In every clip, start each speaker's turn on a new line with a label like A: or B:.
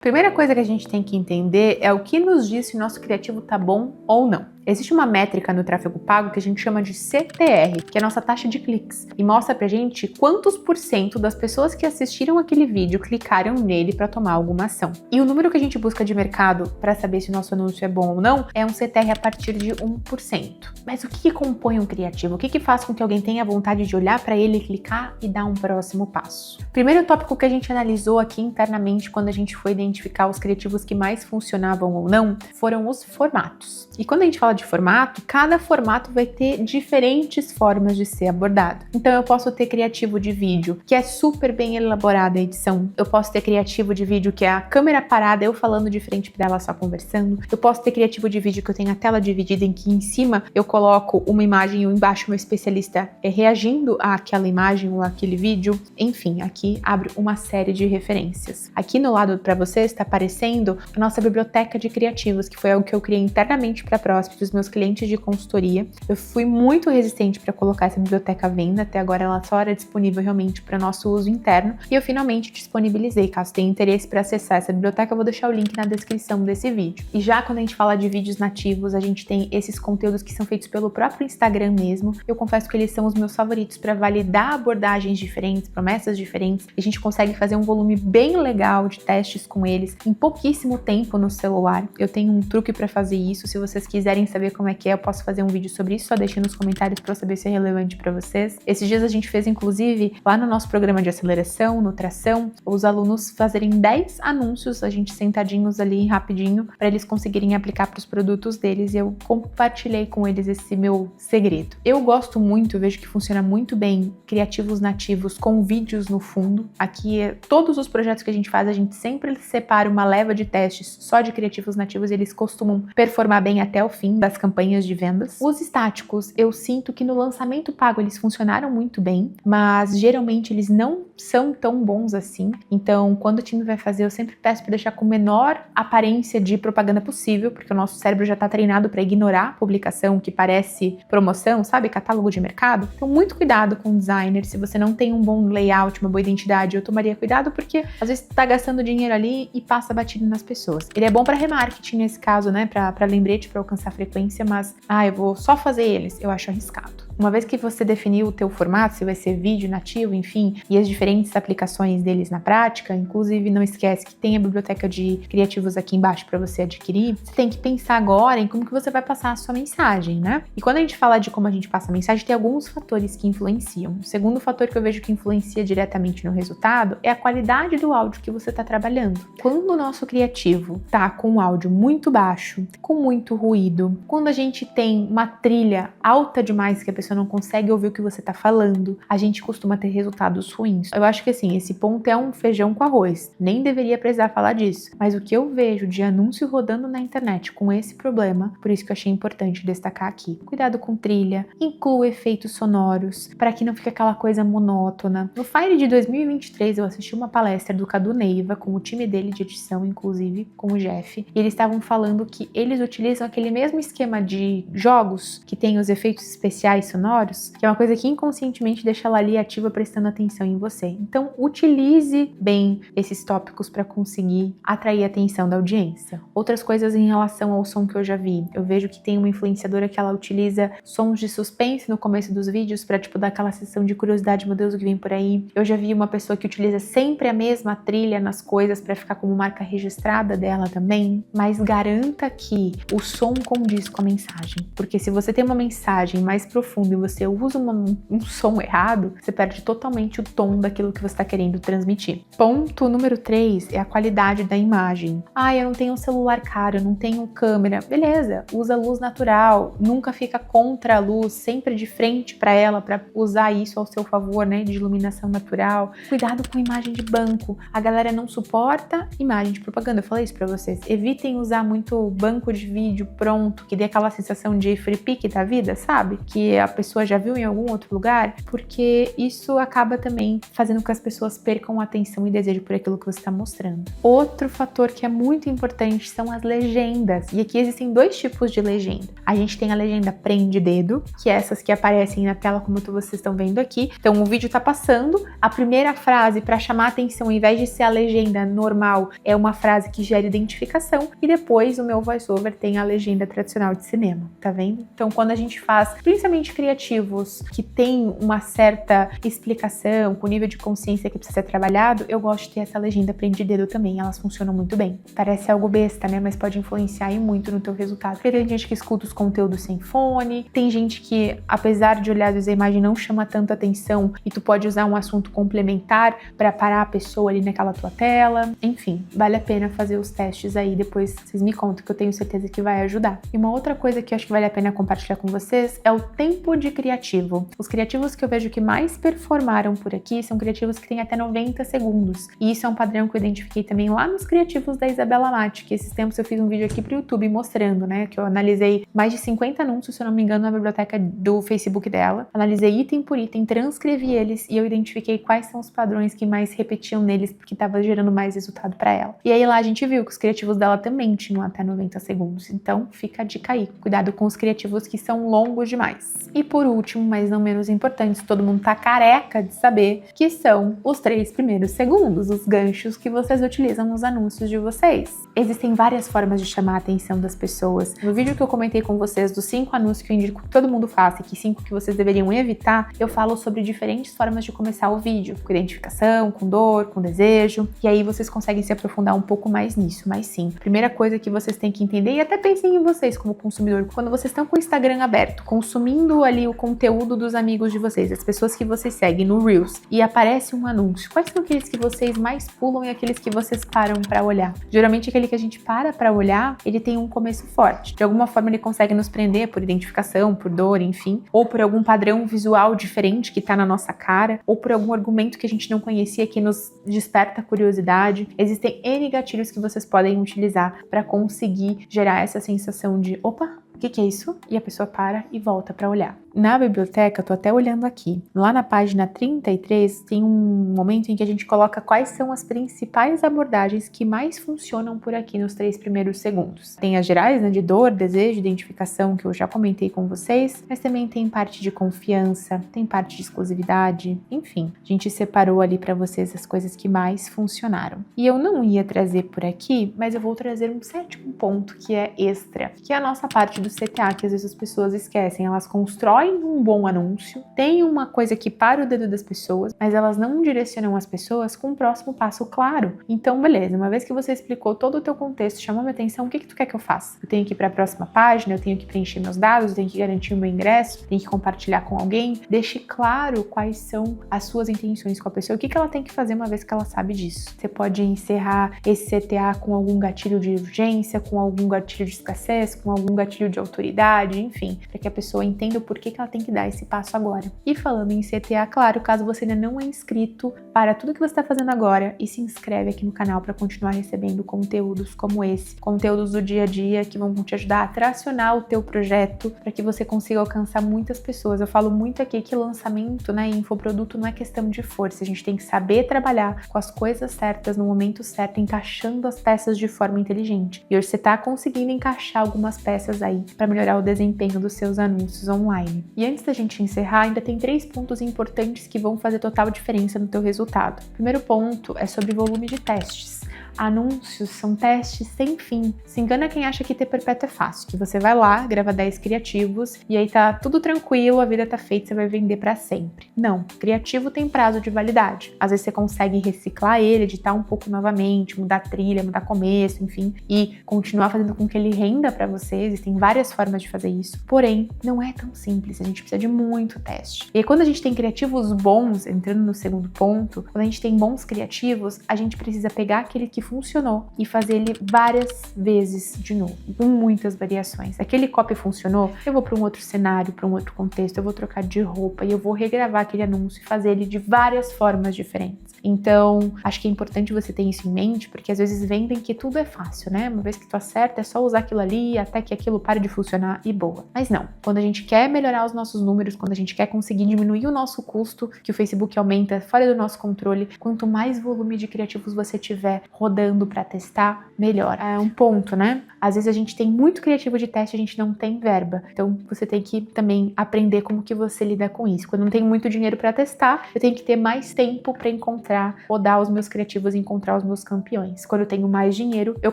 A: Primeira coisa que a gente tem que entender é o que nos diz se o nosso criativo tá bom ou não. Existe uma métrica no tráfego pago que a gente chama de CTR, que é a nossa taxa de cliques, e mostra pra gente quantos % das pessoas que assistiram aquele vídeo clicaram nele para tomar alguma ação. E o número que a gente busca de mercado para saber se o nosso anúncio é bom ou não é um CTR a partir de 1%. Mas o que compõe um criativo? O que faz com que alguém tenha vontade de olhar para ele, clicar e dar um próximo passo? Primeiro tópico que a gente analisou aqui internamente quando a gente foi identificar os criativos que mais funcionavam ou não foram os formatos. E quando a gente fala de formato, cada formato vai ter diferentes formas de ser abordado. Então eu posso ter criativo de vídeo que é super bem elaborada a edição, eu posso ter criativo de vídeo que é a câmera parada, eu falando de frente para ela só conversando, eu posso ter criativo de vídeo que eu tenho a tela dividida em que em cima eu coloco uma imagem e embaixo meu especialista reagindo àquela imagem ou àquele vídeo. Enfim, aqui abre uma série de referências. Aqui no lado para vocês está aparecendo a nossa biblioteca de criativos, que foi algo que eu criei internamente para próximos dos meus clientes de consultoria. Eu fui muito resistente para colocar essa biblioteca à venda, até agora ela só era disponível realmente para nosso uso interno, e eu finalmente disponibilizei. Caso tenha interesse para acessar essa biblioteca, eu vou deixar o link na descrição desse vídeo. E já quando a gente fala de vídeos nativos, a gente tem esses conteúdos que são feitos pelo próprio Instagram mesmo. Eu confesso que eles são os meus favoritos para validar abordagens diferentes, promessas diferentes. A gente consegue fazer um volume bem legal de testes com eles em pouquíssimo tempo no celular. Eu tenho um truque para fazer isso. Se vocês quiserem saber como é que é, eu posso fazer um vídeo sobre isso, só deixem nos comentários para eu saber se é relevante para vocês. Esses dias a gente fez, inclusive, lá no nosso programa de aceleração, no Tração, os alunos fazerem 10 anúncios, a gente sentadinhos ali rapidinho, para eles conseguirem aplicar para os produtos deles, e eu compartilhei com eles esse meu segredo. Eu gosto muito, eu vejo que funciona muito bem criativos nativos com vídeos no fundo. Aqui, todos os projetos que a gente faz, a gente sempre separa uma leva de testes só de criativos nativos, e eles costumam performar bem até o fim das campanhas de vendas. Os estáticos, eu sinto que no lançamento pago eles funcionaram muito bem, mas geralmente eles não são tão bons assim. Então, quando o time vai fazer, eu sempre peço para deixar com menor aparência de propaganda possível, porque o nosso cérebro já está treinado para ignorar a publicação que parece promoção, sabe? Catálogo de mercado. Então, muito cuidado com o designer. Se você não tem um bom layout, uma boa identidade, eu tomaria cuidado, porque às vezes você tá gastando dinheiro ali e passa batido nas pessoas. Ele é bom para remarketing nesse caso, né? Para lembrete, para alcançar frequência, mas eu vou só fazer eles, eu acho arriscado. Uma vez que você definiu o teu formato, se vai ser vídeo nativo, enfim, e as diferentes aplicações deles na prática, inclusive não esquece que tem a biblioteca de criativos aqui embaixo para você adquirir, você tem que pensar agora em como que você vai passar a sua mensagem, né? E quando a gente fala de como a gente passa a mensagem, tem alguns fatores que influenciam. O segundo fator que eu vejo que influencia diretamente no resultado é a qualidade do áudio que você está trabalhando. Quando o nosso criativo tá com um áudio muito baixo, com muito ruído, quando a gente tem uma trilha alta demais que a pessoa não consegue ouvir o que você tá falando, a gente costuma ter resultados ruins. Eu acho que assim, esse ponto é um feijão com arroz. Nem deveria precisar falar disso. Mas o que eu vejo de anúncio rodando na internet com esse problema, por isso que eu achei importante destacar aqui. Cuidado com trilha, inclua efeitos sonoros, para que não fique aquela coisa monótona. No Fire de 2023, eu assisti uma palestra do Cadu Neiva, com o time dele de edição, inclusive, com o Jeff, e eles estavam falando que eles utilizam aquele mesmo esquema de jogos que tem os efeitos especiais sonoros, que é uma coisa que inconscientemente deixa ela ali ativa, prestando atenção em você. Então, utilize bem esses tópicos para conseguir atrair a atenção da audiência. Outras coisas em relação ao som que eu já vi. Eu vejo que tem uma influenciadora que ela utiliza sons de suspense no começo dos vídeos para, dar aquela sensação de curiosidade, meu Deus, o que vem por aí. Eu já vi uma pessoa que utiliza sempre a mesma trilha nas coisas para ficar como marca registrada dela também. Mas garanta que o som condiz com a mensagem. Porque se você tem uma mensagem mais profunda e você usa um som errado, você perde totalmente o tom daquilo que você está querendo transmitir. Ponto número 3 é a qualidade da imagem. Eu não tenho um celular caro, eu não tenho câmera. Beleza, usa luz natural, nunca fica contra a luz, sempre de frente para ela, para usar isso ao seu favor, né, de iluminação natural. Cuidado com imagem de banco. A galera não suporta imagem de propaganda, eu falei isso para vocês. Evitem usar muito banco de vídeo pronto, que dê aquela sensação de free pick da vida, sabe? Que a pessoa já viu em algum outro lugar, porque isso acaba também fazendo com que as pessoas percam a atenção e desejo por aquilo que você está mostrando. Outro fator que é muito importante são as legendas. E aqui existem dois tipos de legenda. A gente tem a legenda prende dedo, que é essas que aparecem na tela como vocês estão vendo aqui. Então o vídeo está passando, a primeira frase para chamar a atenção, ao invés de ser a legenda normal, é uma frase que gera identificação, e depois o meu voiceover tem a legenda tradicional de cinema, tá vendo? Então quando a gente faz, principalmente criativos que tem uma certa explicação, com nível de consciência que precisa ser trabalhado, eu gosto de ter essa legenda prende dedo também, elas funcionam muito bem. Parece algo besta, né? Mas pode influenciar aí muito no teu resultado. Porque tem gente que escuta os conteúdos sem fone, tem gente que, apesar de olhar às vezes a imagem não chama tanta atenção e tu pode usar um assunto complementar para parar a pessoa ali naquela tua tela. Enfim, vale a pena fazer os testes aí, depois vocês me contam que eu tenho certeza que vai ajudar. E uma outra coisa que eu acho que vale a pena compartilhar com vocês é o tempo de criativo. Os criativos que eu vejo que mais performaram por aqui são criativos que têm até 90 segundos. E isso é um padrão que eu identifiquei também lá nos criativos da Isabela Matti, que esses tempos eu fiz um vídeo aqui pro YouTube mostrando, né, que eu analisei mais de 50 anúncios, se eu não me engano, na biblioteca do Facebook dela. Analisei item por item, transcrevi eles e eu identifiquei quais são os padrões que mais repetiam neles, porque estava gerando mais resultado para ela. E aí lá a gente viu que os criativos dela também tinham até 90 segundos. Então fica a dica aí, cuidado com os criativos que são longos demais. E por último, mas não menos importante, todo mundo tá careca de saber, que são os 3 primeiros segundos, os ganchos que vocês utilizam nos anúncios de vocês. Existem várias formas de chamar a atenção das pessoas. No vídeo que eu comentei com vocês dos 5 anúncios que eu indico que todo mundo faça e que 5 que vocês deveriam evitar, eu falo sobre diferentes formas de começar o vídeo, com identificação, com dor, com desejo, e aí vocês conseguem se aprofundar um pouco mais nisso. Mas sim, primeira coisa que vocês têm que entender, e até pensem em vocês como consumidor, quando vocês estão com o Instagram aberto, consumindo ali o conteúdo dos amigos de vocês, as pessoas que vocês seguem no Reels, e aparece um anúncio, quais são aqueles que vocês mais pulam e aqueles que vocês param para olhar? Geralmente aquele que a gente para olhar, ele tem um começo forte. De alguma forma ele consegue nos prender por identificação, por dor, enfim, ou por algum padrão visual diferente que tá na nossa cara, ou por algum argumento que a gente não conhecia que nos desperta curiosidade. Existem N gatilhos que vocês podem utilizar para conseguir gerar essa sensação de opa, o que é isso? E a pessoa para e volta para olhar. Na biblioteca, eu tô até olhando aqui, lá na página 33 tem um momento em que a gente coloca quais são as principais abordagens que mais funcionam por aqui nos 3 primeiros segundos. Tem as gerais, né, de dor, desejo, identificação, que eu já comentei com vocês, mas também tem parte de confiança, tem parte de exclusividade, enfim, a gente separou ali para vocês as coisas que mais funcionaram. E eu não ia trazer por aqui, mas eu vou trazer um 7º ponto que é extra, que é a nossa parte do CTA, que às vezes as pessoas esquecem, elas constroem um bom anúncio, tem uma coisa que para o dedo das pessoas, mas elas não direcionam as pessoas com um próximo passo claro. Então, beleza, uma vez que você explicou todo o teu contexto, chamou minha atenção, o que tu quer que eu faça? Eu tenho que ir para a próxima página, eu tenho que preencher meus dados, eu tenho que garantir o meu ingresso, tenho que compartilhar com alguém. Deixe claro quais são as suas intenções com a pessoa, o que ela tem que fazer uma vez que ela sabe disso. Você pode encerrar esse CTA com algum gatilho de urgência, com algum gatilho de escassez, com algum gatilho de autoridade, enfim, para que a pessoa entenda o porquê que ela tem que dar esse passo agora. E falando em CTA, claro, caso você ainda não é inscrito, para tudo que você está fazendo agora e se inscreve aqui no canal para continuar recebendo conteúdos como esse, conteúdos do dia a dia que vão te ajudar a tracionar o teu projeto para que você consiga alcançar muitas pessoas. Eu falo muito aqui que lançamento, né, infoproduto não é questão de força, a gente tem que saber trabalhar com as coisas certas no momento certo, encaixando as peças de forma inteligente. E hoje você está conseguindo encaixar algumas peças aí para melhorar o desempenho dos seus anúncios online. E antes da gente encerrar, ainda tem 3 pontos importantes que vão fazer total diferença no teu resultado. O primeiro ponto é sobre volume de testes. Anúncios são testes sem fim. Se engana quem acha que ter perpétuo é fácil, que você vai lá, grava 10 criativos e aí tá tudo tranquilo, a vida tá feita, você vai vender pra sempre. Não, criativo tem prazo de validade. Às vezes você consegue reciclar ele, editar um pouco novamente, mudar trilha, mudar começo, enfim, e continuar fazendo com que ele renda pra você. Existem várias formas de fazer isso, porém, não é tão simples, a gente precisa de muito teste. E aí, quando a gente tem criativos bons, entrando no segundo ponto, quando a gente tem bons criativos, a gente precisa pegar aquele que funcionou e fazer ele várias vezes de novo, com muitas variações. Aquele copy funcionou, eu vou para um outro cenário, para um outro contexto, eu vou trocar de roupa e eu vou regravar aquele anúncio e fazer ele de várias formas diferentes. Então, acho que é importante você ter isso em mente, porque às vezes vendem que tudo é fácil, né? Uma vez que tu acerta, é só usar aquilo ali até que aquilo pare de funcionar e boa. Mas não, quando a gente quer melhorar os nossos números, quando a gente quer conseguir diminuir o nosso custo, que o Facebook aumenta fora do nosso controle, quanto mais volume de criativos você tiver rodando para testar, melhor. É um ponto, né? Às vezes a gente tem muito criativo de teste, a gente não tem verba. Então você tem que também aprender como que você lida com isso. Quando eu não tenho muito dinheiro para testar, eu tenho que ter mais tempo para encontrar, rodar os meus criativos e encontrar os meus campeões. Quando eu tenho mais dinheiro, eu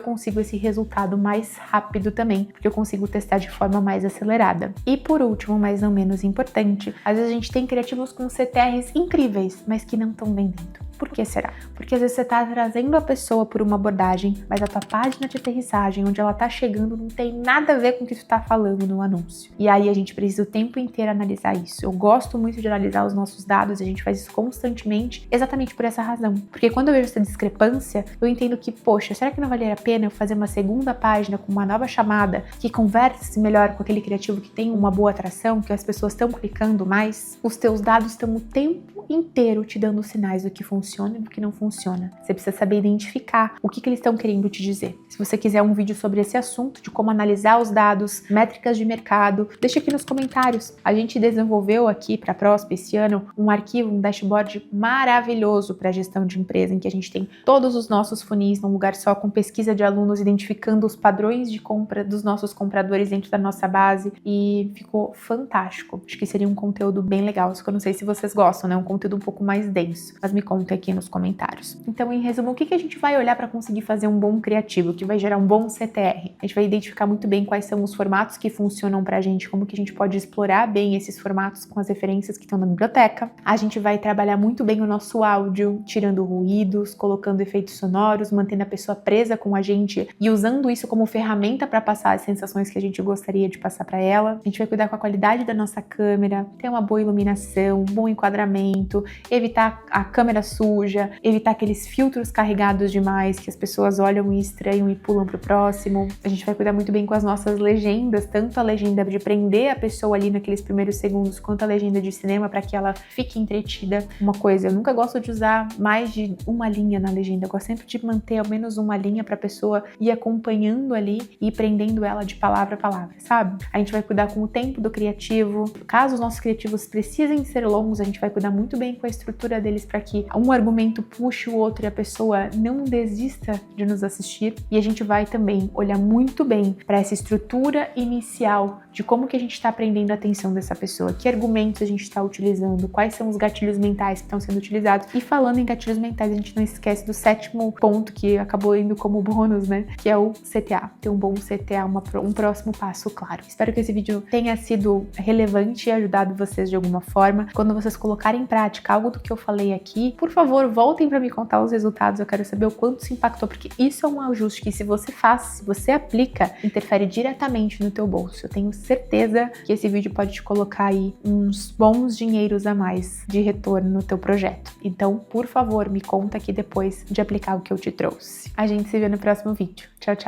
A: consigo esse resultado mais rápido também, porque eu consigo testar de forma mais acelerada. E por último, mas não menos importante, às vezes a gente tem criativos com CTRs incríveis, mas que não estão vendendo. Por que será? Porque às vezes você tá trazendo a pessoa por uma abordagem, mas a tua página de aterrissagem, onde ela tá chegando, não tem nada a ver com o que tu tá falando no anúncio. E aí a gente precisa o tempo inteiro analisar isso. Eu gosto muito de analisar os nossos dados, a gente faz isso constantemente, exatamente por essa razão. Porque quando eu vejo essa discrepância, eu entendo que, poxa, será que não valeria a pena eu fazer uma segunda página com uma nova chamada que converse melhor com aquele criativo que tem uma boa atração, que as pessoas estão clicando mais? Os teus dados estão o tempo inteiro te dando sinais do que funciona e do que não funciona. Você precisa saber identificar o que eles estão querendo te dizer. Se você quiser um vídeo sobre esse assunto, de como analisar os dados, métricas de mercado, deixa aqui nos comentários. A gente desenvolveu aqui para a Prospe esse ano um arquivo, um dashboard maravilhoso para gestão de empresa, em que a gente tem todos os nossos funis num lugar só, com pesquisa de alunos, identificando os padrões de compra dos nossos compradores dentro da nossa base, e ficou fantástico. Acho que seria um conteúdo bem legal, só que eu não sei se vocês gostam, né? Um conteúdo um pouco mais denso, mas me conta aqui nos comentários. Então, em resumo, o que a gente vai olhar para conseguir fazer um bom criativo, que vai gerar um bom CTR? A gente vai identificar muito bem quais são os formatos que funcionam pra gente, como que a gente pode explorar bem esses formatos com as referências que estão na biblioteca. A gente vai trabalhar muito bem o nosso áudio, tirando ruídos, colocando efeitos sonoros, mantendo a pessoa presa com a gente e usando isso como ferramenta para passar as sensações que a gente gostaria de passar para ela. A gente vai cuidar com a qualidade da nossa câmera, ter uma boa iluminação, um bom enquadramento, evitar a câmera suja, evitar aqueles filtros carregados demais que as pessoas olham e estranham e pulam pro próximo. A gente vai cuidar muito bem com as nossas legendas, tanto a legenda de prender a pessoa ali naqueles primeiros segundos, quanto a legenda de cinema para que ela fique entretida. Uma coisa, eu nunca gosto de usar mais de uma linha na legenda, eu gosto sempre de manter ao menos uma linha para a pessoa ir acompanhando ali e prendendo ela de palavra a palavra, sabe? A gente vai cuidar com o tempo do criativo. Caso os nossos criativos precisem ser longos, a gente vai cuidar muito bem com a estrutura deles para que um argumento puxe o outro e a pessoa não desista de nos assistir. E a gente vai também olhar muito bem para essa estrutura inicial de como que a gente está prendendo a atenção dessa pessoa, que argumentos a gente está utilizando, quais são os gatilhos mentais que estão sendo utilizados. E falando em gatilhos mentais, a gente não esquece do sétimo ponto que acabou indo como bônus, né? Que é o CTA. Ter um bom CTA, um próximo passo, claro. Espero que esse vídeo tenha sido relevante e ajudado vocês de alguma forma. Quando vocês colocarem em prática algo do que eu falei aqui, por favor, voltem para me contar os resultados. Eu quero saber o quanto se impactou, porque isso é um ajuste que, se você faz, se você aplica, interfere diretamente no teu bolso. Eu tenho certeza que esse vídeo pode te colocar aí uns bons dinheiros a mais de retorno no teu projeto. Então, por favor, me conta aqui depois de aplicar o que eu te trouxe. A gente se vê no próximo vídeo. Tchau, tchau!